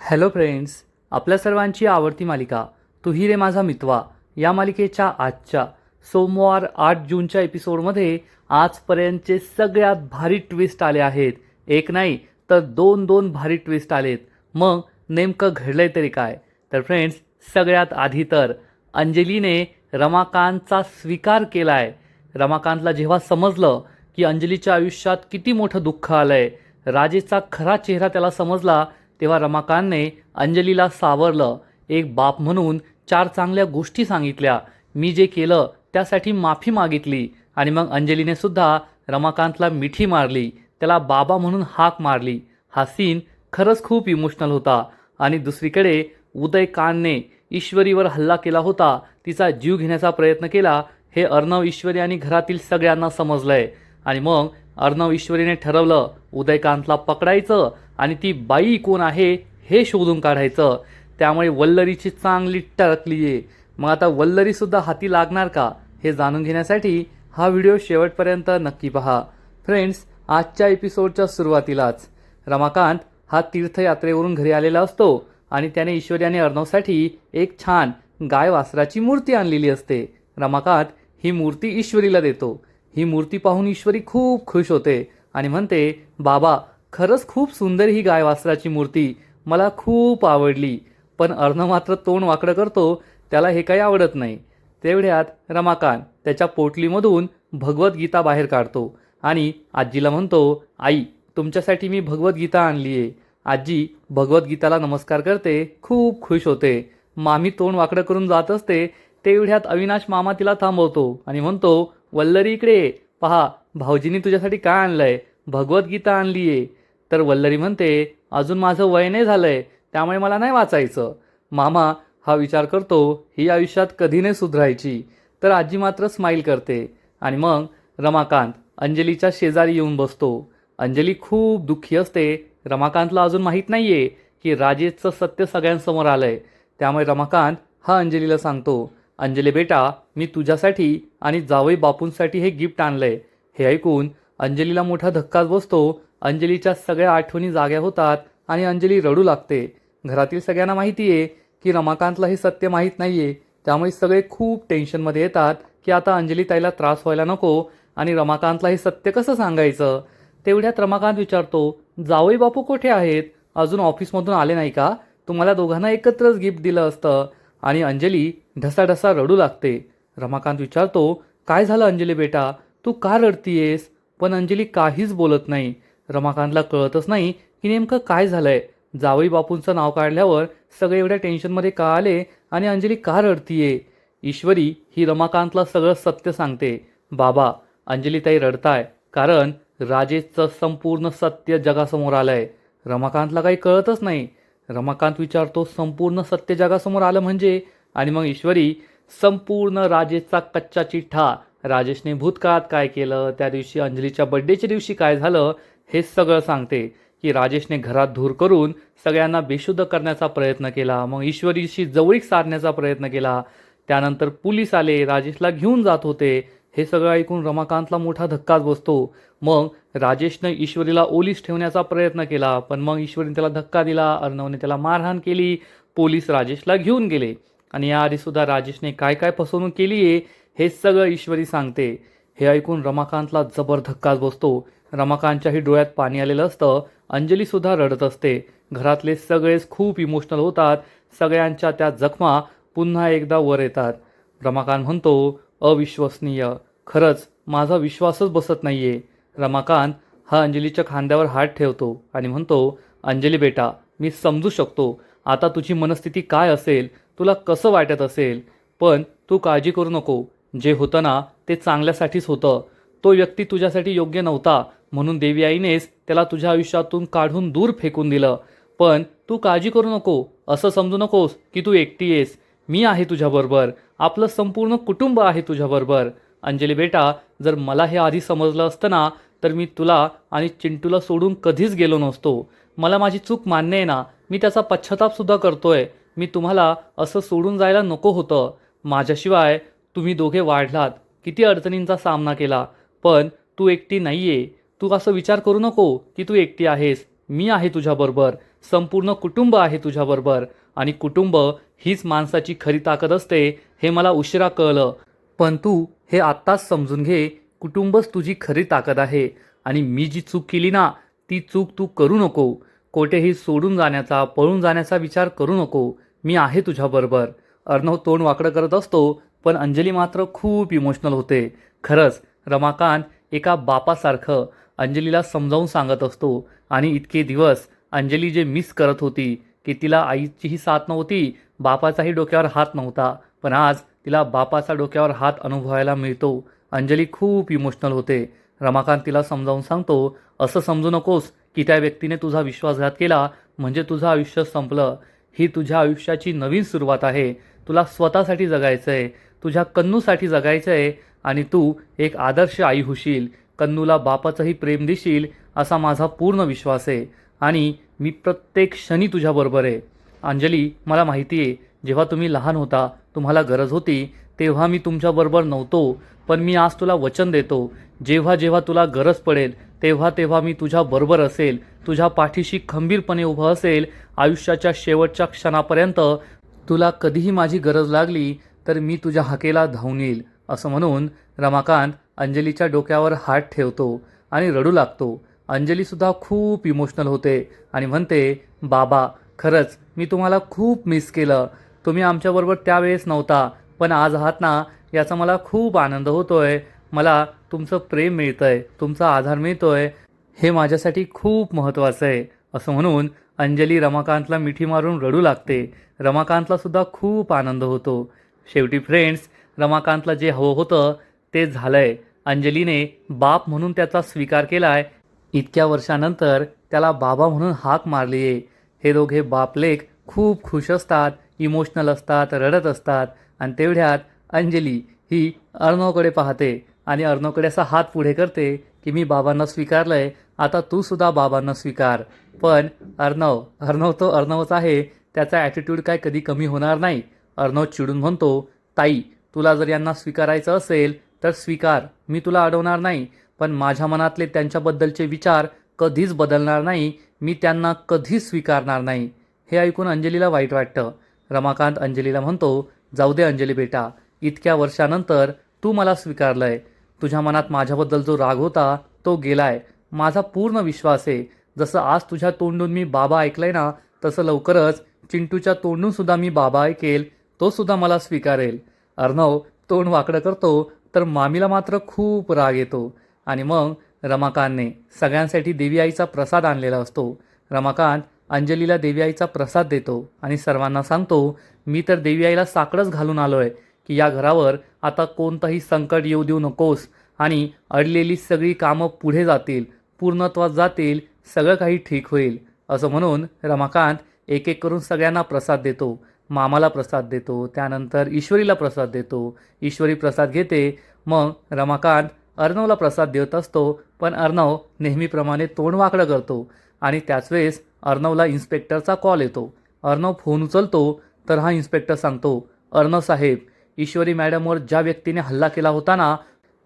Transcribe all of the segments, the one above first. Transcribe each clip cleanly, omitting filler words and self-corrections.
Hello friends, आपल्या सर्वांची आवडती मालिका तू ही रे माझा मितवा या मालिकेच्या आजच्या सोमवार 8 जूनच्या एपिसोडमध्ये आजपर्यंतचे सगळ्यात भारी ट्विस्ट आले आहेत. एक नाही तर दोन दोन भारी ट्विस्ट आलेत. मग नेमकं घडलंय तरी काय? तर फ्रेंड्स, सगळ्यात आधी तर अंजलीने रमाकांतचा स्वीकार केलाय. रमाकांतला जेव्हा समजलं की अंजलीच्या आयुष्यात किती मोठं दुःख आलंय, राजेचा खरा चेहरा त्याला समजला, तेव्हा रमाकांतने अंजलीला सावरलं. एक बाप म्हणून 4 चांगल्या गोष्टी सांगितल्या, मी जे केलं त्यासाठी माफी मागितली आणि मग अंजलीने सुद्धा रमाकांतला मिठी मारली, त्याला बाबा म्हणून हाक मारली. हा सीन खरंच खूप इमोशनल होता. आणि दुसरीकडे उदयकांतने ईश्वरीवर हल्ला केला होता, तिचा जीव घेण्याचा प्रयत्न केला, हे अर्णव, ईश्वरी आणि घरातील सगळ्यांना समजलंय. आणि मग अर्णव ईश्वरीने ठरवलं उदयकांतला पकडायचं आणि ती बाई कोण आहे हे शोधून काढायचं. त्यामुळे वल्लरीची चांगली टळकली आहे. मग आता वल्लरीसुद्धा हाती लागणार का हे जाणून घेण्यासाठी हा व्हिडिओ शेवटपर्यंत नक्की पहा. फ्रेंड्स, आजच्या एपिसोडच्या सुरुवातीलाच रमाकांत हा तीर्थयात्रेवरून घरी आलेला असतो आणि त्याने ईश्वरी आणि अर्णवसाठी एक छान गाय वासराची मूर्ती आणलेली असते. रमाकांत ही मूर्ती ईश्वरीला देतो. ही मूर्ती पाहून ईश्वरी खूप खुश होते आणि म्हणते, बाबा, खरंच खूप सुंदर ही गाय वासराची मूर्ती, मला खूप आवडली. पण अर्णव मात्र तोंड वाकडं करतो, त्याला हे काही आवडत नाही. तेवढ्यात रमाकांत त्याच्या पोटलीमधून भगवद्गीता बाहेर काढतो आणि आजीला म्हणतो, आई, तुमच्यासाठी मी भगवद्गीता आणली आहे. आजी भगवद्गीताला नमस्कार करते, खूप खुश होते. मामी तोंड वाकडं करून जात असते. तेवढ्यात अविनाश मामा तिला थांबवतो आणि म्हणतो, वल्लरी इकडे पहा, भाऊजींनी तुझ्यासाठी काय आणलंय, भगवद्गीता आणली आहे. तर वल्लरी म्हणते, अजून माझं वय नाही झालंय, त्यामुळे मला नाही वाचायचं. मामा हा विचार करतो, ही आयुष्यात कधी नाही सुधरायची. तर आजी मात्र स्माईल करते आणि मग रमाकांत अंजलीच्या शेजारी येऊन बसतो. अंजली खूप दुःखी असते. रमाकांतला अजून माहीत नाहीये की राजेशचं सत्य सगळ्यांसमोर आलंय. त्यामुळे रमाकांत हा अंजलीला सांगतो, अंजली बेटा, मी तुझ्यासाठी आणि जावई बापूंसाठी हे गिफ्ट आणलंय. हे ऐकून अंजलीला मोठा धक्काच बसतो. अंजलीच्या सगळ्या आठवणी जाग्या होतात आणि अंजली रडू लागते. घरातील सगळ्यांना माहिती आहे की रमाकांतला हे सत्य माहीत नाहीये. त्यामुळे सगळे खूप टेन्शनमध्ये येतात की आता अंजली ताईला त्रास व्हायला नको आणि रमाकांतला हे सत्य कसं सांगायचं. तेवढ्यात रमाकांत विचारतो, जावई बापू कुठे आहेत, अजून ऑफिसमधून आले नाही का, तुम्हाला दोघांना एकत्रच गिफ्ट दिलं असतं. आणि अंजली ढसाढसा रडू लागते. रमाकांत विचारतो, काय झालं अंजली बेटा, तू का रडतीयेस. पण अंजली काहीच बोलत नाही. रमाकांतला कळतच नाही की नेमकं काय झालंय. जावई बापूंचं नाव काढल्यावर सगळे एवढ्या टेन्शनमध्ये का आले आणि अंजली का रडतीये. ईश्वरी ही रमाकांतला सगळं सत्य सांगते. बाबा, अंजलीताई रडताय कारण राजेशचं संपूर्ण सत्य जगासमोर आलंय. रमाकांतला काही कळतच नाही. रमाकांत विचारतो, संपूर्ण सत्य जगासमोर आलं म्हणजे. आणि मग ईश्वरी संपूर्ण राजेशचा कच्चा चिठ्ठा, राजेशने भूतकाळात काय केलं, त्या दिवशी अंजलीच्या बड्डेच्या दिवशी काय झालं, हे सगळं सांगते. की राजेशने घरात धूर करून सगळ्यांना बेशुद्ध करण्याचा प्रयत्न केला, मग ईश्वरीशी जवळीक साधण्याचा प्रयत्न केला, त्यानंतर पोलीस आले, राजेशला घेऊन जात होते. हे सगळं ऐकून रमाकांतला मोठा धक्काच बसतो. मग राजेशने ईश्वरीला ओलीस ठेवण्याचा प्रयत्न केला, पण मग ईश्वरीने त्याला धक्का दिला, अर्णवने त्याला मारहाण केली, पोलीस राजेशला घेऊन गेले. आणि याआधीसुद्धा राजेशने काय काय फसवणूक केली आहे हे सगळं ईश्वरी सांगते. हे ऐकून रमाकांतला जबर धक्काच बसतो. रमाकांतच्याही डोळ्यात पाणी आलेलं असतं. अंजलीसुद्धा रडत असते. घरातले सगळेच खूप इमोशनल होतात. सगळ्यांच्या त्या जखमा पुन्हा एकदा वर येतात. रमाकांत म्हणतो, अविश्वसनीय, खरंच माझा विश्वासच बसत नाहीये. रमाकांत हा अंजलीच्या खांद्यावर हात ठेवतो आणि म्हणतो, अंजली बेटा, मी समजू शकतो आता तुझी मनस्थिती काय असेल, तुला कसं वाटत असेल, पण तू काळजी करू नको. जे होतं ना ते चांगल्यासाठीच होतं. तो व्यक्ती तुझ्यासाठी योग्य नव्हता म्हणून देवी आईनेच त्याला तुझ्या आयुष्यातून काढून दूर फेकून दिलं. पण तू काळजी करू नको, असं समजू नकोस की तू एकटी आहेस. मी आहे तुझ्याबरोबर, आपलं संपूर्ण कुटुंब आहे तुझ्याबरोबर. अंजली बेटा, जर मला हे आधी समजलं असतं ना तर मी तुला आणि चिंटूला सोडून कधीच गेलो नसतो. मला माझी चूक मान्य आहे ना, मी त्याचा पश्चातापसुद्धा करतोय. मी तुम्हाला असं सोडून जायला नको होतं. माझ्याशिवाय तुम्ही दोघे वाढलात, किती अडचणींचा सामना केला, पण तू एकटी नाहीये. तू असं विचार करू नको की तू एकटी आहेस. मी आहे तुझ्याबरोबर. संपूर्ण कुटुंब आहे तुझ्याबरोबर आणि कुटुंब हीच माणसाची खरी ताकद असते हे मला उशिरा कळलं. पण तू हे आत्ताच समजून घे, कुटुंबच तुझी खरी ताकद आहे आणि मी जी चूक केली ना ती चूक तू करू नको. कोठेही सोडून जाण्याचा पळून जाण्याचा विचार करू नको. मी आहे तुझ्याबरोबर. अर्णव तोंड वाकडं करत असतो पण अंजली मात्र खूप इमोशनल होते. खरंच रमाकांत एका बापासारखं अंजलीला समजावून सांगत असतो आणि इतके दिवस अंजली जे मिस करत होती की तिला आईचीही साथ नव्हती, बापाचाही डोक्यावर हात नव्हता, पण आज तिला बापाचा डोक्यावर हात अनुभवायला मिळतो. अंजली खूप इमोशनल होते. रमाकांत तिला समजावून सांगतो, असं समजू नकोस की त्या व्यक्तीने तुझा विश्वासघात केला म्हणजे तुझं आयुष्य संपलं. ही तुझ्या आयुष्याची नवीन सुरुवात आहे. तुला स्वतःसाठी जगायचं आहे, तुझ्या कन्नूसाठी जगायचं आहे आणि तू एक आदर्श आई होशील. कन्नूला बापाचंही प्रेम देशील असा माझा पूर्ण विश्वास आहे आणि मी प्रत्येक क्षणी तुझ्याबरोबर आहे. अंजली, मला माहिती आहे जेव्हा तुम्ही लहान होता, तुम्हाला गरज होती, तेव्हा मी तुमच्याबरोबर नव्हतो. पण मी आज तुला वचन देतो, जेव्हा जेव्हा तुला गरज पडेल तेव्हा तेव्हा मी तुझ्याबरोबर असेल, तुझ्या पाठीशी खंबीरपणे उभं असेल. आयुष्याच्या शेवटच्या क्षणापर्यंत तुला कधीही माझी गरज लागली तर मी तुझ्या हाकेला धावून येईल. असं म्हणून रमाकांत अंजलीच्या डोक्यावर हात ठेवतो आणि रडू लागतो. अंजलीसुद्धा खूप इमोशनल होते आणि म्हणते, बाबा खरंच मी तुम्हाला खूप मिस केलं. तुम्ही आमच्याबरोबर त्यावेळेस नव्हता पण आज आहात ना, याचा मला खूप आनंद होतोय. मला तुमचं प्रेम मिळतंय, तुमचा आधार मिळतोय, हे माझ्यासाठी खूप महत्त्वाचं आहे. असं म्हणून अंजली रमाकांतला मिठी मारून रडू लागते. रमाकांतला सुद्धा खूप आनंद होतो. शेवटी फ्रेंड्स, रमाकांतला जे हवं होतं ते झालंय. अंजलीने बाप म्हणून त्याचा स्वीकार केलाय. इतक्या वर्षानंतर त्याला बाबा म्हणून हाक मारली आहे. हे दोघे बापलेक खूप खुश असतात, इमोशनल असतात, रडत असतात आणि तेवढ्यात अंजली ही अर्णवकडे पाहते आणि अर्णवकडे असा हात पुढे करते की मी बाबांना स्वीकारलंय, आता तू सुद्धा बाबांना स्वीकार. पण अर्णव तो अर्णवच आहे, त्याचा ॲटिट्यूड काय कधी कमी होणार नाही. अर्णव चिडून म्हणतो, ताई तुला जर यांना स्वीकारायचं असेल तर स्वीकार, मी तुला अडवणार नाही. पण माझ्या मनातले त्यांच्याबद्दलचे विचार कधीच बदलणार नाही, मी त्यांना कधीच स्वीकारणार नाही. हे ऐकून अंजलीला वाईट वाटतं. रमाकांत अंजलीला म्हणतो, जाऊ दे अंजली बेटा, इतक्या वर्षानंतर तू मला स्वीकारलंय. तुझ्या मनात माझ्याबद्दल जो राग होता तो गेलाय. माझा पूर्ण विश्वास आहे, जसं आज तुझ्या तोंडून मी बाबा ऐकलंय ना, तसं लवकरच चिंटूच्या तोंडून सुद्धा मी बाबा ऐकेल, तो सुद्धा मला स्वीकारेल. अर्णव तोंड वाकडं करतो तर मामीला मात्र खूप राग येतो आणि मग रमाकांतने सगळ्यांसाठी देवी आईचा प्रसाद आणलेला असतो. रमाकांत अंजलीला देवी आईचा प्रसाद देतो आणि सर्वांना सांगतो, मी तर देवी आईला साकडंच घालून आलोय की या घरावर आता कोणतंही संकट येऊ देऊ नकोस आणि अडलेली सगळी कामं पुढे जातील, पूर्णत्वात जातील, सगळं काही ठीक होईल. असं म्हणून रमाकांत एक एक करून सगळ्यांना प्रसाद देतो. मामाला प्रसाद देतो, त्यानंतर ईश्वरीला प्रसाद देतो. ईश्वरी प्रसाद घेते. मग रमाकांत अर्णवला प्रसाद देत असतो पण अर्णव नेहमीप्रमाणे तोंड वाकडं करतो आणि त्याच वेळेस अर्णवला इन्स्पेक्टरचा कॉल येतो. अर्णव फोन उचलतो तर हा इन्स्पेक्टर सांगतो, अर्णव साहेब, ईश्वरी मॅडमवर ज्या व्यक्तीने हल्ला केला होता ना,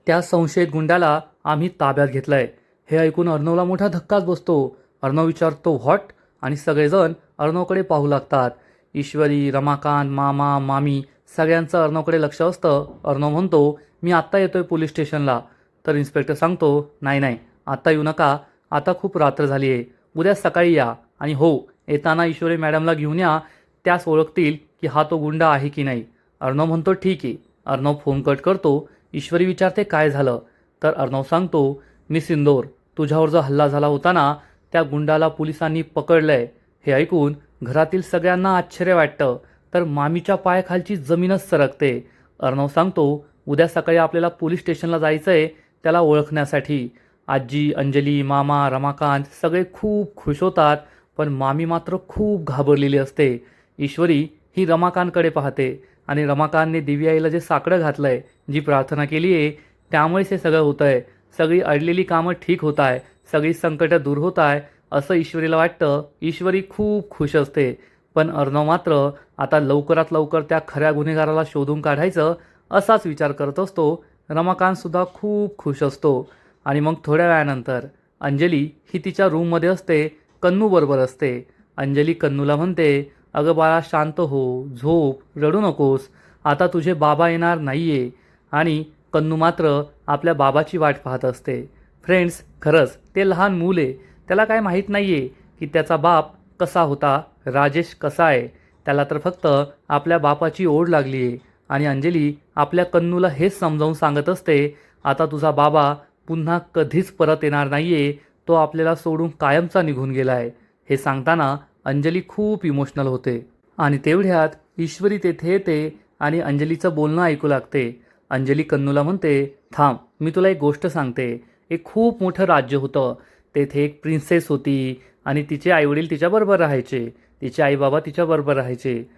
त्या संशयित गुंडाला आम्ही ताब्यात घेतलंय. हे ऐकून अर्णवला मोठा धक्काच बसतो. अर्णव विचारतो, व्हॉट? आणि सगळेजण अर्णवकडे पाहू लागतात. ईश्वरी, रमाकांत, मामा, मामी सगळ्यांचं अर्णवकडे लक्ष असतं. अर्णव म्हणतो, मी आत्ता येतोय पोलीस स्टेशनला. तर इन्स्पेक्टर सांगतो, नाही आत्ता येऊ नका, आता खूप रात्र झाली आहे, उद्या सकाळी या. आणि हो, येताना ईश्वरी मॅडमला घेऊन या, त्यास ओळखतील की हा तो गुंडा आहे की नाही. अर्णव म्हणतो, ठीक आहे. अर्णव फोन कट करतो. ईश्वरी विचारते, काय झालं? तर अर्णव सांगतो, मी सिंदूर, तुझ्यावर जो हल्ला झाला होता ना, त्या गुंडाला पोलिसांनी पकडलंय. हे ऐकून घरातील सगळ्यांना आश्चर्य वाटतं तर मामीच्या पायाखालची जमीनच सरकते. अर्णव सांगतो, उद्या सकाळी आपल्याला पोलीस स्टेशनला जायचं आहे त्याला ओळखण्यासाठी. आजी, अंजली, मामा, रमाकांत सगळे खूप खुश होतात पण मामी मात्र खूप घाबरलेली असते. ईश्वरी ही रमाकांतकडे पाहते आणि रमाकांतने देवी आईला जे साकडं घातलंय, जी प्रार्थना केली आहे, त्यामुळेच हे सगळं होतं आहे. सगळी अडलेली कामं ठीक होत आहे, सगळी संकटं दूर होत आहे असं ईश्वरीला वाटतं. ईश्वरी खूप खुश असते पण अर्णव मात्र आता लवकरात लवकर त्या खऱ्या गुन्हेगाराला शोधून काढायचं असाच विचार करत असतो. रमाकांतसुद्धा खूप खुश असतो. आणि मग थोड्या वेळानंतर अंजली ही तिच्या रूममध्ये असते, कन्नूबरोबर असते. अंजली कन्नूला म्हणते, अगं बाळा शांत हो, झोप, रडू नकोस, आता तुझे बाबा येणार नाहीये. आणि कन्नू मात्र आपल्या बाबाची वाट पाहत असते. फ्रेंड्स, खरंच ते लहान मूल आहे, त्याला काय माहीत नाहीये की त्याचा बाप कसा होता, राजेश कसा आहे. त्याला तर फक्त आपल्या बापाची ओढ लागली आहे. आणि अंजली आपल्या कन्नूला हेच समजावून सांगत असते, आता तुझा बाबा पुन्हा कधीच परत येणार नाहीये, तो आपल्याला सोडून कायमचा निघून गेला आहे. हे सांगताना अंजली खूप इमोशनल होते. आणि तेवढ्यात ईश्वरी तेथे येते आणि अंजलीचं बोलणं ऐकू लागते. अंजली कन्नूला म्हणते, थांब, मी तुला एक गोष्ट सांगते. एक खूप मोठं राज्य होतं. तेथे एक प्रिन्सेस होती आणि तिचे आईवडील तिच्याबरोबर राहायचे. तिचे आईबाबा तिच्याबरोबर राहायचे.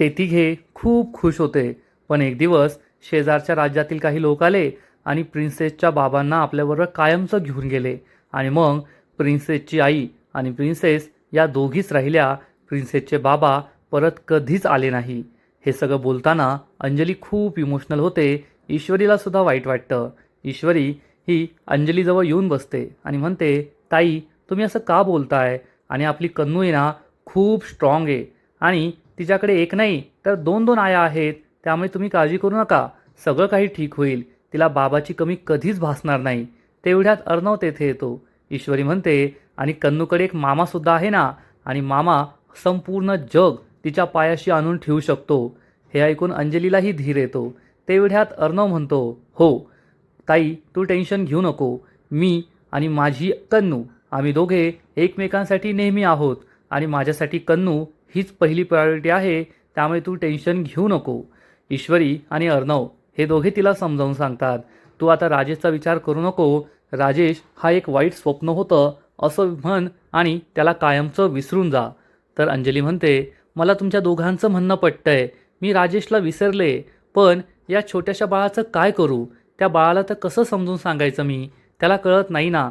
ते तिघे खूप खुश होते. पण एक दिवस शेजारच्या राज्यातील काही लोक आले आणि प्रिन्सेसच्या बाबांना आपल्याबरोबर कायमचं घेऊन गेले. आणि मग प्रिन्सेसची आई आणि प्रिन्सेस या दोघीच राहिल्या. प्रिन्सेसचे बाबा परत कधीच आले नाही. हे सगळं बोलताना अंजली खूप इमोशनल होते. ईश्वरीला सुद्धा वाईट वाटतं. ईश्वरी ही अंजलीजवळ येऊन बसते आणि म्हणते, ताई, तुम्ही असं का बोलताय? आणि आपली कन्नू आहे ना, खूप स्ट्रॉंग आहे आणि तिच्याकडे एक नाही तर दोन दोन आया आहेत. त्यामुळे तुम्ही काळजी करू नका, सगळं काही ठीक होईल. तिला बाबाची कमी कधीच भासणार नाही. तेवढ्यात अर्णव तेथे येतो. ईश्वरी म्हणते, आणि कन्नूकडे एक मामासुद्धा आहे ना, आणि मामा संपूर्ण जग तिच्या पायाशी आणून ठेवू शकतो. हे ऐकून अंजलीलाही धीर येतो. तेवढ्यात अर्णव म्हणतो, हो ताई, तू टेन्शन घेऊ नको. मी आणि माझी कन्नू आम्ही दोघे एकमेकांसाठी नेहमी आहोत आणि माझ्यासाठी कन्नू हीच पहिली प्रायोरिटी आहे. त्यामुळे तू टेन्शन घेऊ नको. ईश्वरी आणि अर्णव हे दोघे तिला समजावून सांगतात, तू आता राजेशचा विचार करू नको. राजेश हा एक वाईट स्वप्न होतं असं म्हण आणि त्याला कायमचं विसरून जा. तर अंजली म्हणते, मला तुमच्या दोघांचं म्हणणं पटतंय. मी राजेशला विसरले, पण या छोट्याशा बाळाचं काय करू? त्या बाळाला तर कसं समजून सांगायचं मी? त्याला कळत नाही ना.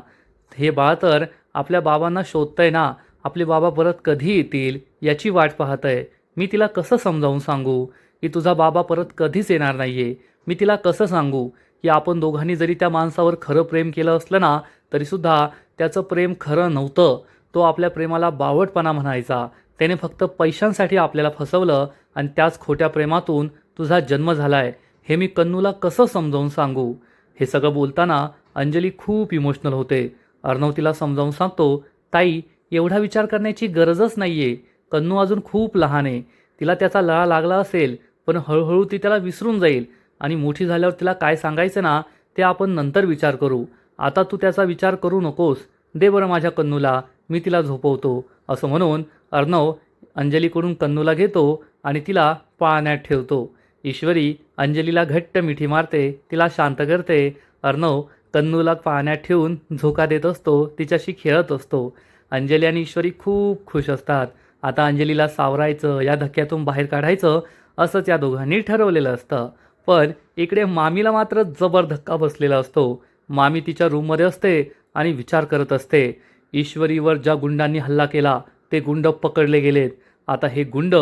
हे बाळ तर आपल्या बाबांना शोधतंय ना. आपले बाबा परत कधी येतील याची वाट पाहतंय. मी तिला कसं समजावून सांगू की तुझा बाबा परत कधीच येणार नाहीये? मी तिला कसं सांगू की आपण दोघांनी जरी त्या माणसावर खरं प्रेम केलं असलं ना, तरीसुद्धा त्याचं प्रेम खरं नव्हतं. तो आपल्या प्रेमाला बावटपणा म्हणायचा. त्याने फक्त पैशांसाठी आपल्याला फसवलं आणि त्याच खोट्या प्रेमातून तुझा जन्म झालाय. हे मी कन्नूला कसं समजावून सांगू? हे सगळं बोलताना अंजली खूप इमोशनल होते. अर्णव तिला समजावून सांगतो, ताई, एवढा विचार करण्याची गरजच नाहीये. कन्नू अजून खूप लहान आहे. तिला त्याचा लळा लागला असेल, पण हळूहळू ती त्याला विसरून जाईल आणि मोठी झाल्यावर तिला काय सांगायचं ना, ते आपण नंतर विचार करू. आता तू त्याचा विचार करू नकोस. दे बरं माझ्या कन्नूला, मी तिला झोपवतो. असं म्हणून अर्णव अंजलीकडून कन्नूला घेतो आणि तिला पाळण्यात ठेवतो. ईश्वरी अंजलीला घट्ट मिठी मारते, तिला शांत करते. अर्णव कन्नूला पाळण्यात ठेवून झोका देत असतो, तिच्याशी खेळत असतो. अंजली आणि ईश्वरी खूप खुश असतात. आता अंजलीला सावरायचं, या धक्क्यातून बाहेर काढायचं असंच या दोघांनी ठरवलेलं असतं. पण इकडे मामीला मात्र जबर धक्का बसलेला असतो. मामी तिच्या रूममध्ये असते आणि विचार करत असते, ईश्वरीवर ज्या गुंडांनी हल्ला केला ते गुंड पकडले गेलेत. आता हे गुंड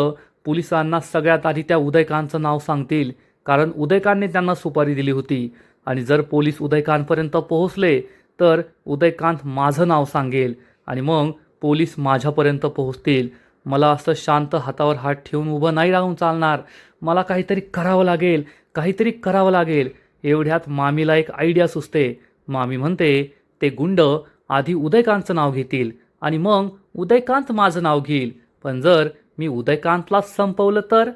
पोलिसांना सगळ्यात आधी त्या उदयकांतचं नाव सांगतील, कारण उदयकांतने त्यांना सुपारी दिली होती. आणि जर पोलीस उदयकांतपर्यंत पोहोचले तर उदयकांत माझं नाव सांगेल आणि मग पोलीस माझ्यापर्यंत पोहोचतील. मला असं शांत हातावर हात ठेवून उभं नाही राहून चालणार. मला काहीतरी करावं लागेल, काहीतरी करावं लागेल. एवढ्यात मामीला एक आयडिया सुचते. मामी म्हणते, ते गुंड आधी उदयकांतचं नाव घेतील आणि मग उदयकांत माझं नाव घेईल. पण जर मी उदयकांतला संपवलं तर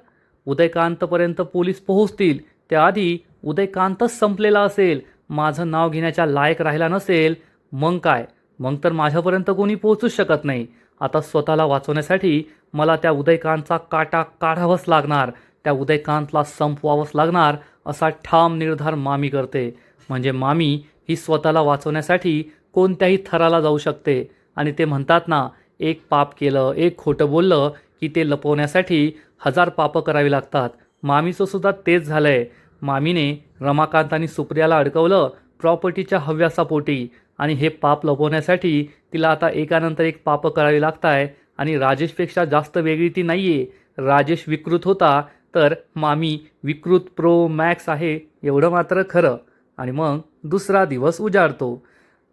उदयकांतपर्यंत पोलीस पोहोचतील त्याआधी उदयकांतच संपलेला असेल, माझं नाव घेण्याच्या लायक राहिला नसेल. मग काय? मग तर माझ्यापर्यंत कोणी पोहोचूच शकत नाही. आता स्वतःला वाचवण्यासाठी मला त्या उदयकांतचा काटा काढावाच लागणार, त्या उदयकांतला संपवावंच लागणार, असा ठाम निर्धार मामी करते. म्हणजे मामी ही स्वतःला वाचवण्यासाठी कोणत्याही थराला जाऊ शकते. आणि ते म्हणतात ना, एक पाप केलं, एक खोटं बोललं की ते लपवण्यासाठी 1000 पापं करावी लागतात. मामीचं सुद्धा तेच झालंय. मामीने रमाकांत आणि सुप्रियाला अडकवलं प्रॉपर्टीच्या हव्यासापोटी आणि हे पाप लपवण्यासाठी तिला आता एकानंतर एक पापं करावी लागताय. आणि राजेशपेक्षा जास्त वेगळी ती नाहीये. राजेश विकृत होता तर मामी विकृत प्रो मॅक्स आहे, एवढं मात्र खरं. आणि मग दुसरा दिवस उजाडतो.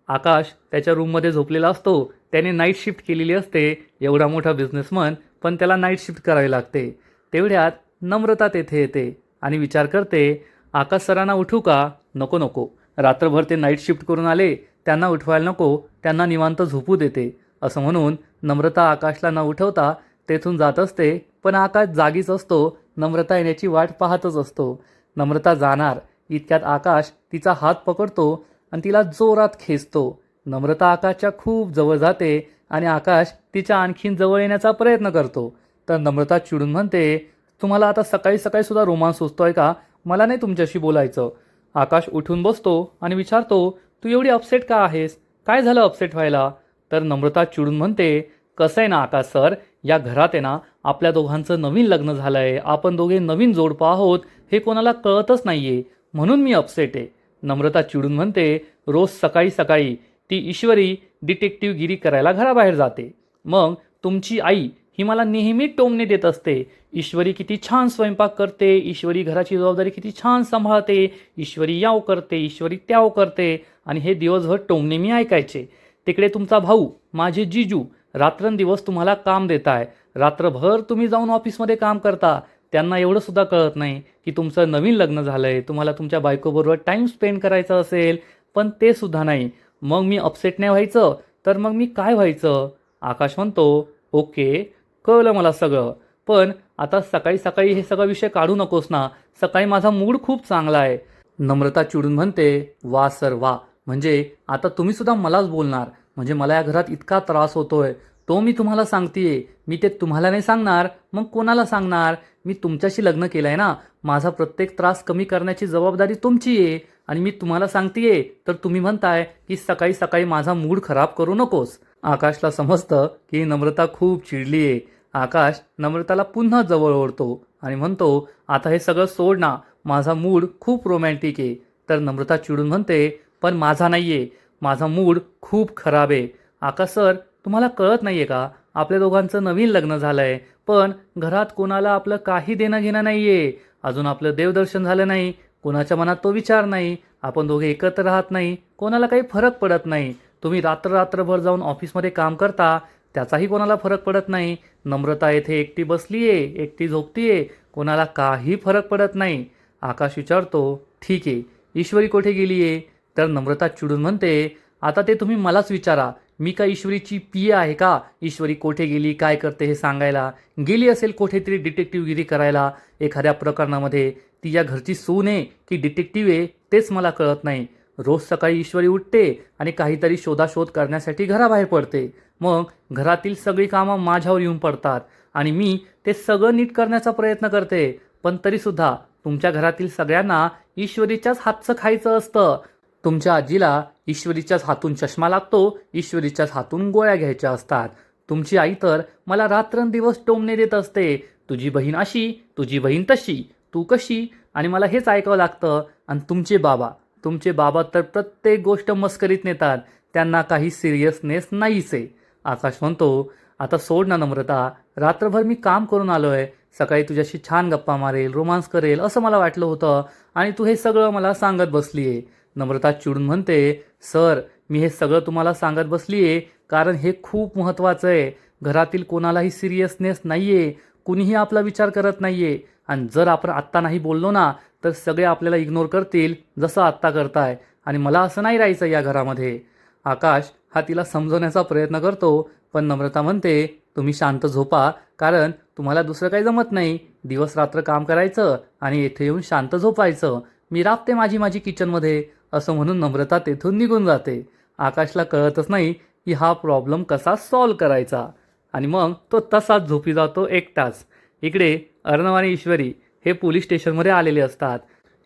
आकाश त्याच्या रूममध्ये झोपलेला असतो. त्याने नाईट शिफ्ट केलेली असते. एवढा मोठा बिझनेसमन पण त्याला नाईट शिफ्ट करावी लागते. तेवढ्यात नम्रता तेथे येते आणि विचार करते, आकाश सरांना उठू का? नको नको, रात्रभर ते नाईट शिफ्ट करून आले, त्यांना उठवायला नको, त्यांना निवांत झोपू देते. असं म्हणून नम्रता आकाशला न उठवता तेथून जात असते. पण आकाश जागीच असतो. नम्रता येण्याची वाट पाहतच असतो. नम्रता जाणार इतक्यात आकाश तिचा हात पकडतो आणि तिला जोरात खेचतो. नम्रता आकाशच्या खूप जवळ जाते आणि आकाश तिच्या आणखीन जवळ येण्याचा प्रयत्न करतो. तर नम्रता चिडून म्हणते, तुम्हाला आता सकाळी सकाळी सुद्धा रोमांस सुचतोय का? मला नाही तुमच्याशी बोलायचं. आकाश उठून बसतो आणि विचारतो, तू एवढी अपसेट का आहेस? काय झालं अपसेट व्हायला? तर नम्रता चिडून म्हणते, कसं आहे ना आकाश सर, या घरात आहे ना आपल्या दोघांचं नवीन लग्न झालं आहे, आपण दोघे नवीन जोडपं आहोत, हे कोणाला कळतच नाही आहे, म्हणून मी अपसेट आहे. नम्रता चिडून म्हणते, रोज सकाळी सकाळी ती ईश्वरी डिटेक्टिव्हगिरी करायला घराबाहेर जाते. मग तुमची आई ही मला नेहमी टोमणे देत असते. ईश्वरी किती छान स्वयंपाक करते, ईश्वरी घराची जबाबदारी किती छान सांभाळते, ईश्वरी याव करते, ईश्वरी त्याव करते, आणि हे दिवसभर टोमणे मी ऐकायचे. तिकडे तुमचा भाऊ, माझे जीजू, रात्रंदिवस तुम्हाला काम देत आहे. रात्रभर तुम्ही जाऊन ऑफिसमध्ये काम करता. त्यांना एवढं सुद्धा कळत नाही की तुमचं नवीन लग्न झालं आहे, तुम्हाला तुमच्या बायकोबरोबर टाईम स्पेंड करायचा असेल, पण ते सुद्धा नाही. मग मी अपसेट नाही व्हायचं तर मग मी काय व्हायचं? आकाश म्हणतो, ओके, कळलं मला सगळं, पण आता सकाळी सकाळी हे सगळं विषय काढू नकोस ना, सकाळी माझा मूड खूप चांगला आहे. नम्रता चिडून म्हणते, वा सर वा, म्हणजे आता तुम्ही सुद्धा मलाच बोलणार? म्हणजे मला या घरात इतका त्रास होतोय तो मी तुम्हाला सांगतेय. मी ते तुम्हाला नाही सांगणार मग कोणाला सांगणार? मी तुमच्याशी लग्न केलं आहे ना, माझा प्रत्येक त्रास कमी करण्याची जबाबदारी तुमची आहे. आणि मी तुम्हाला सांगतेय तर तुम्ही म्हणताय की सकाळी सकाळी माझा मूड खराब करू नकोस. आकाशला समजतं की नम्रता खूप चिडली आहे. आकाश नम्रताला पुन्हा जवळ ओढतो आणि म्हणतो, आता हे सगळं सोड ना, माझा मूड खूप रोमॅन्टिक आहे. तर नम्रता चिडून म्हणते, पण माझा नाही आहे, माझा मूड खूप खराब आहे. आकाश सर, तुम्हाला कळत नाही आहे का? आपल्या दोघांचं नवीन लग्न झालं आहे, पण घरात कोणाला आपलं काही देणं घेणं नाही आहे. अजून आपलं देवदर्शन झालं नाही, कोणाच्या मनात तो विचार नाही, आपण दोघे एकत्र राहत नाही, कोणाला काही फरक पडत नाही. तुम्ही रात्रभर जाऊन ऑफिसमध्ये काम करता, त्याचाही कोणाला फरक पडत नाही. नम्रता येथे एकटी बसली आहे, एकटी झोपतीये, कोणाला काही फरक पडत नाही. आकाश विचारतो, ठीक आहे, ईश्वरी कुठे गेली आहे? तर नम्रता चिडून म्हणते, आता ते तुम्ही मलाच विचारा, मी का ईश्वरीची पिये आहे का? ईश्वरी कोठे गेली, काय करते हे सांगायला? गेली असेल कुठेतरी डिटेक्टिव्हगिरी करायला एखाद्या प्रकरणामध्ये. ती या घरची सून आहे की डिटेक्टिव्ह आहे तेच मला कळत नाही. रोज सकाळी ईश्वरी उठते आणि काहीतरी शोधाशोध करण्यासाठी घराबाहेर पडते. मग घरातील सगळी कामं माझ्यावर येऊन पडतात आणि मी ते सगळं नीट करण्याचा प्रयत्न करते. पण तरीसुद्धा तुमच्या घरातील सगळ्यांना ईश्वरीच्याच हातचं खायचं असतं. तुमच्या आजीला ईश्वरीच्याच हातून चष्मा लागतो, ईश्वरीच्याच हातून गोळ्या घ्यायच्या असतात. तुमची आई तर मला रात्रंदिवस टोमणे देत असते, तुझी बहीण अशी, तुझी बहीण तशी, तू कशी, आणि मला हेच ऐकावं लागतं. आणि तुमचे बाबा तर प्रत्येक गोष्ट मस्करीत नेतात, त्यांना काही सिरियसनेस नाहीच आहे. आकाश म्हणतो, आता सोड ना नम्रता, रात्रभर मी काम करून आलोय, सकाळी तुझ्याशी छान गप्पा मारेल, रोमांस करेल असं मला वाटलं होतं, आणि तू हे सगळं मला सांगत बसली आहे. नम्रता चिडून म्हणते, सर, मी हे सगळं तुम्हाला सांगत बसली आहे कारण हे खूप महत्त्वाचं आहे. घरातील कोणालाही सिरियसनेस नाही आहे, कुणीही आपला विचार करत नाही आहे, आणि जर आपण आत्ता नाही बोललो ना तर सगळे आपल्याला इग्नोर करतील जसं आत्ता करताय, आणि मला असं नाही राहायचं या घरामध्ये. आकाश हा तिला समजवण्याचा प्रयत्न करतो, पण नम्रता म्हणते, तुम्ही शांत झोपा, कारण तुम्हाला दुसरं काही जमत नाही, दिवस रात्र काम करायचं आणि येथे येऊन शांत झोपायचं, मी राबते माझी किचनमध्ये. असं म्हणून नम्रता तेथून निघून जाते. आकाशला कळतच नाही की हा प्रॉब्लेम कसा सॉल्व्ह करायचा, आणि मग तो तसाच झोपी जातो एकटाच. इकडे अर्णव आणि ईश्वरी हे पोलीस स्टेशनमध्ये आलेले असतात.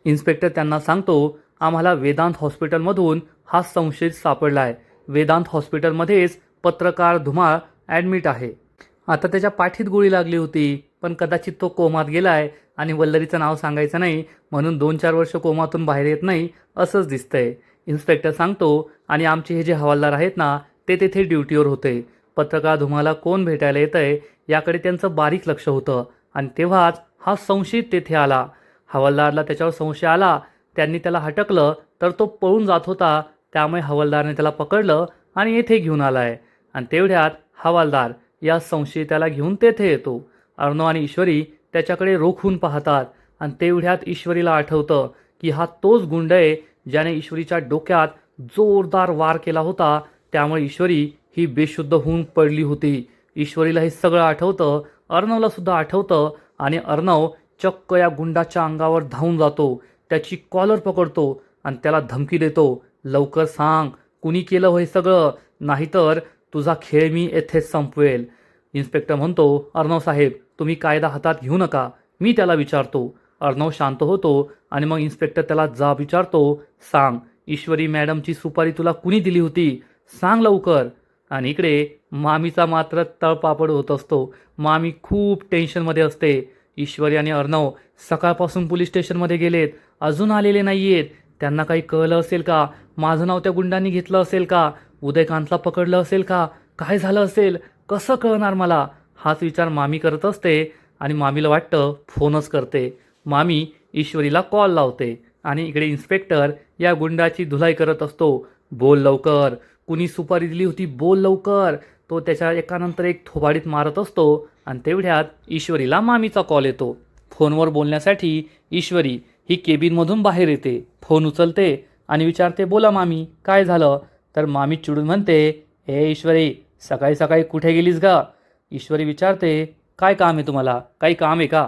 इन्स्पेक्टर त्यांना सांगतो, आम्हाला वेदांत हॉस्पिटलमधून हा संशयित सापडला आहे. वेदांत हॉस्पिटलमध्येच पत्रकार धुमाळ ॲडमिट आहे. आता त्याच्या पाठीत गोळी लागली होती, पण कदाचित तो कोमात गेलाय आणि वल्लरीचं नाव सांगायचं नाही म्हणून 2-4 वर्ष कोमातून बाहेर येत नाही असंच दिसतंय. इन्स्पेक्टर सांगतो, आणि आमचे हे जे हवालदार आहेत ना ते तेथे ड्युटीवर होते. पत्रकार धुमाला कोण भेटायला येतंय याकडे त्यांचं बारीक लक्ष होतं, आणि तेव्हाच हा संशयित तेथे आला. हवालदारला त्याच्यावर संशय आला, त्यांनी त्याला हटकलं तर तो पळून जात होता, त्यामुळे हवालदारने त्याला पकडलं आणि येथे घेऊन आलाय. आणि तेवढ्यात हवालदार या संशयिताला घेऊन तेथे येतो. अर्णव आणि ईश्वरी त्याच्याकडे रोखून पाहतात आणि तेवढ्यात ईश्वरीला आठवतं की हा तोच गुंड आहे ज्याने ईश्वरीच्या डोक्यात जोरदार वार केला होता. त्यामुळे ईश्वरी ही बेशुद्ध होऊन पडली होती. ईश्वरीला हे सगळं आठवतं, अर्णवला सुद्धा आठवतं आणि अर्णव चक्क या गुंडाच्या अंगावर धावून जातो, त्याची कॉलर पकडतो आणि त्याला धमकी देतो, लवकर सांग कुणी केलं हे सगळं, नाहीतर तुझा खेळ मी येथेच संपवेल. इन्स्पेक्टर म्हणतो, अर्णव साहेब तुम्ही कायदा हातात घेऊ नका, मी त्याला विचारतो. अर्णव शांत होतो आणि मग इन्स्पेक्टर त्याला जाब विचारतो, सांग ईश्वरी मॅडमची सुपारी तुला कुणी दिली होती, सांग लवकर. आणि इकडे मामीचा मात्र तळपापड होत असतो. मामी खूप टेन्शनमध्ये असते. ईश्वरी आणि अर्णव सकाळपासून पोलीस स्टेशनमध्ये गेलेत, अजून आलेले नाही आहेत. त्यांना काही कळलं असेल का, माझं नाव त्या गुंडांनी घेतलं असेल का, उदयकांतला पकडलं असेल का, काय झालं असेल, कसं कळणार मला, हाच विचार मामी करत असते. आणि मामीला वाटतं फोनच करते. मामी ईश्वरीला कॉल लावते आणि इकडे इन्स्पेक्टर या गुंडाची धुलाई करत असतो. बोल लवकर, कुणी सुपारी दिली होती, बोल लवकर. तो त्याच्या एकानंतर एक थोबाडीत मारत असतो आणि तेवढ्यात ईश्वरीला मामीचा कॉल येतो. फोनवर बोलण्यासाठी ईश्वरी ही केबिनमधून बाहेर येते. फोन उचलते आणि विचारते, बोला मामी काय झालं. तर मामी चिडून म्हणते, ए ईश्वरी सकाळी सकाळी कुठे गेलीस गा. ईश्वरी विचारते, काय काम आहे तुम्हाला, काही काम आहे का.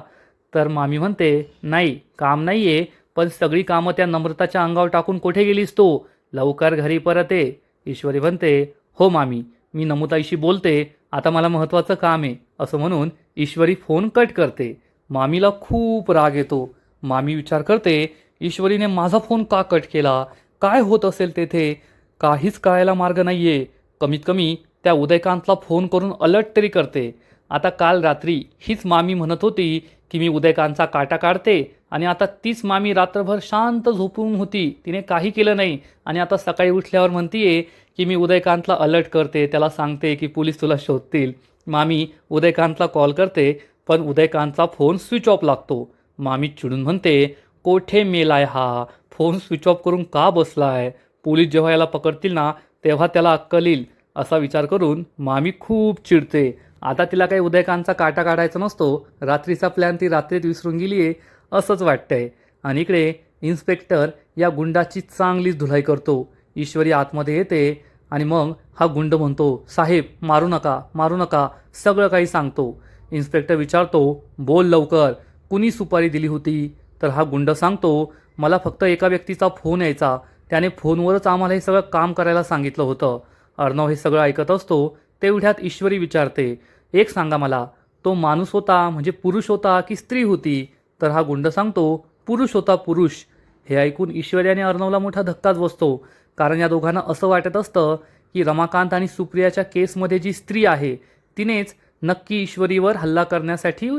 तर मामी म्हणते, नाही काम नाही आहे, पण सगळी कामं त्या नम्रताच्या अंगावर टाकून कुठे गेलीस तू, लवकर घरी परत ये. ईश्वरी म्हणते, हो मामी मी नमुताईशी बोलते, आता मला महत्त्वाचं काम आहे. असं म्हणून ईश्वरी फोन कट करते. मामीला खूप राग येतो. मामी विचार करते, ईश्वरीने माझा फोन का कट केला, काय होत असेल तेथे, काहीच कळायला मार्ग नाही आहे. कमीत कमी त्या उदयकांतला फोन करून अलर्ट तरी करते. आता काल रात्री हीच मामी म्हणत होती की मी उदयकांतचा काटा काढते आणि आता तीच मामी रात्रभर शांत झोपून होती, तिने काही केलं नाही. आणि आता सकाळी उठल्यावर म्हणतीये की मी उदयकांतला अलर्ट करते, त्याला सांगते की पोलीस तुला शोधतील. मामी उदयकांतला कॉल करते पण उदयकांतचा फोन स्विच ऑफ लागतो. मामी चिडून म्हणते, कोठे मेलाय हा, फोन स्विच ऑफ करून का बसलाय, पोलीस जेव्हा याला पकडतील ना तेव्हा त्याला अक्कल येईल. असा विचार करून मामी खूप चिडते. आता तिला काही उदयकांतचा काटा काढायचा नसतो, रात्रीचा प्लॅन ती रात्रीत विसरून गेली आहे असंच वाटतंय. आणि इकडे इन्स्पेक्टर या गुंडाची चांगलीच धुलाई करतो. ईश्वरी आतमध्ये येते आणि मग हा गुंड म्हणतो, साहेब मारू नका मारू नका, सगळं काही सांगतो. इन्स्पेक्टर विचारतो, बोल लवकर, कुणी सुपारी दिली होती. तर हा गुंड सांगतो, मला फक्त एका व्यक्तीचा फोन यायचा, त्याने फोनवरच आम्हाला हे सगळं काम करायला सांगितलं होतं. अर्णव हे सगळं ऐकत असतो. तेवढ्यात ईश्वरी विचारते, एक सांगा मला, तो माणूस होता म्हणजे पुरुष होता की स्त्री होती. तर हा गुंड सांगतो, पुरुष होता पुरुष. हे ऐकून ईश्वरी आणि अर्णवला मोठा धक्काच बसतो, कारण या दोघांना असं वाटत असतं की रमाकांत आणि सुप्रियाच्या केसमध्ये जी स्त्री आहे तिनेच नक्की ईश्वरीवर हल्ला करण्यासाठी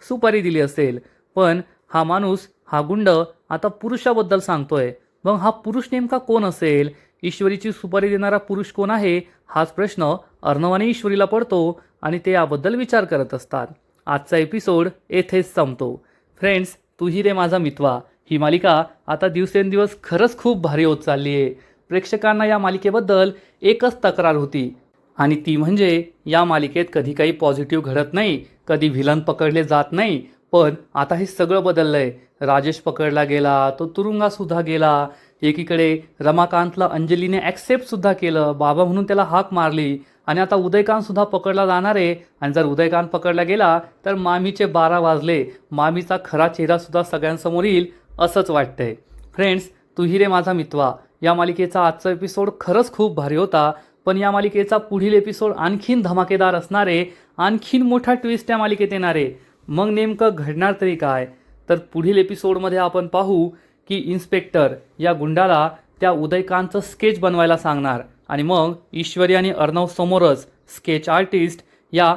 सुपारी दिली असेल. पण हा माणूस, हा गुंड आता पुरुषाबद्दल सांगतोय. मग हा पुरुष नेमका कोण असेल, ईश्वरीची सुपारी देणारा पुरुष कोण आहे, हाच प्रश्न अर्णव आणि ईश्वरीला पडतो आणि ते याबद्दल विचार करत असतात. आजचा एपिसोड येथेच संपतो. फ्रेंड्स, तू ही रे माझा मितवा ही मालिका आता दिवसेंदिवस खरंच खूप भारी होत चालली आहे. प्रेक्षकांना या मालिकेबद्दल एकच तक्रार होती आणि ती म्हणजे या मालिकेत कधी काही पॉझिटिव्ह घडत नाही, कधी व्हिलन पकडले जात नाही. पण आता हे सगळं बदललंय. राजेश पकडला गेला, तो तुरुंगातसुद्धा गेला. एकीकडे रमाकांतला अंजलीने ॲक्सेप्टसुद्धा केलं, बाबा म्हणून त्याला हाक मारली. आणि आता उदयकांतसुद्धा पकडला जाणार आहे. आणि जर उदयकांत पकडला गेला तर मामीचे 12 वाजले, मामीचा खरा चेहरासुद्धा सगळ्यांसमोर येईल असंच वाटतंय. फ्रेंड्स, तू ही रे माझा मितवा या मालिकेचा आजचा एपिसोड खरंच खूप भारी होता. पण या मालिकेचा पुढील एपिसोड आणखीन धमाकेदार असणार आहे, आणखीन मोठा ट्विस्ट या मालिकेत येणार आहे. मग नेमकं घडणार तरी काय, तर पुढील एपिसोडमध्ये आपण पाहू की इन्स्पेक्टर या गुंडाला त्या उदयकांतचं स्केच बनवायला सांगणार आणि मग ईश्वरी आणि अर्णव समोरच स्केच आर्टिस्ट या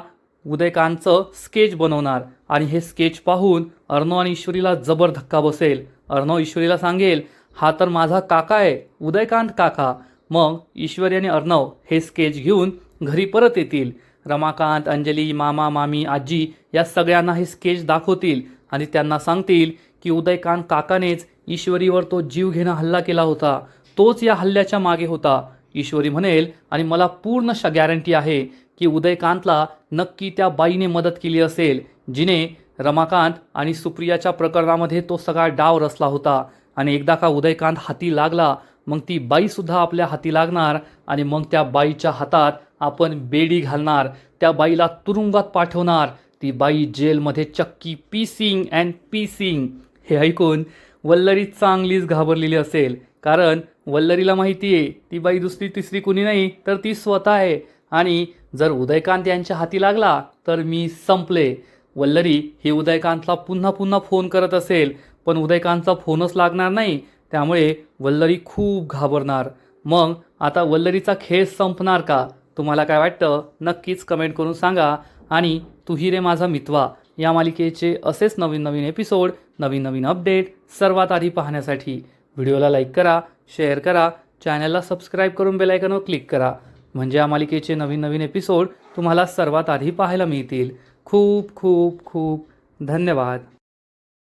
उदयकांतचं स्केच बनवणार. आणि हे स्केच पाहून अर्णव आणि ईश्वरीला जबर धक्का बसेल. अर्णव ईश्वरीला सांगेल, हा तर माझा काका आहे, उदयकांत काका. मग ईश्वरी आणि अर्णव हे स्केच घेऊन घरी परत येतील. रमाकांत, अंजली, मामा, मामी, आजी या सगळ्यांना हे स्केच दाखवतील आणि त्यांना सांगतील की उदयकांत काकानेच ईश्वरीवर तो जीव घेणं हल्ला केला होता, तोच या हल्ल्याच्या मागे होता. ईश्वरी म्हणेल आणि मला पूर्ण गॅरंटी आहे की उदयकांतला नक्की त्या बाईने मदत केली असेल जिने रमाकांत आणि सुप्रियाच्या प्रकरणामध्ये तो सगळा डाव रचला होता. आणि एकदा का उदयकांत हाती लागला मग ती बाईसुद्धा आपल्या हाती लागणार आणि मग त्या बाईच्या हातात आपण बेडी घालणार, त्या बाईला तुरुंगात पाठवणार, ती बाई जेलमध्ये चक्की पीसिंग अँड पीसिंग. हे ऐकून वल्लरी चांगलीच घाबरलेली असेल, कारण वल्लरीला माहिती आहे ती बाई दुसरी तिसरी कुणी नाही तर ती स्वतः आहे. आणि जर उदयकांत यांच्या हाती लागला तर मी संपले. वल्लरी ही उदयकांतला पुन्हा पुन्हा फोन करत असेल पण उदयकांतचा फोनच लागणार नाही, त्यामुळे वल्लरी खूप घाबरणार. मग आता वल्लरीचा खेळ संपणार का? तुम्हाला काय वाटतं नक्कीच कमेंट करून सांगा. आणि तू ही रे माझा मितवा या मालिकेचे असेच नवीन नवीन एपिसोड, नवीन नवीन अपडेट सर्वात आधी पाहण्यासाठी व्हिडिओला लाईक करा, शेअर करा, चॅनलला सबस्क्राईब करून बेल आयकॉनवर क्लिक करा, म्हणजे या मालिकेचे नवीन नवीन एपिसोड तुम्हाला सर्वात आधी पाहायला मिळतील. खूप खूप खूप धन्यवाद.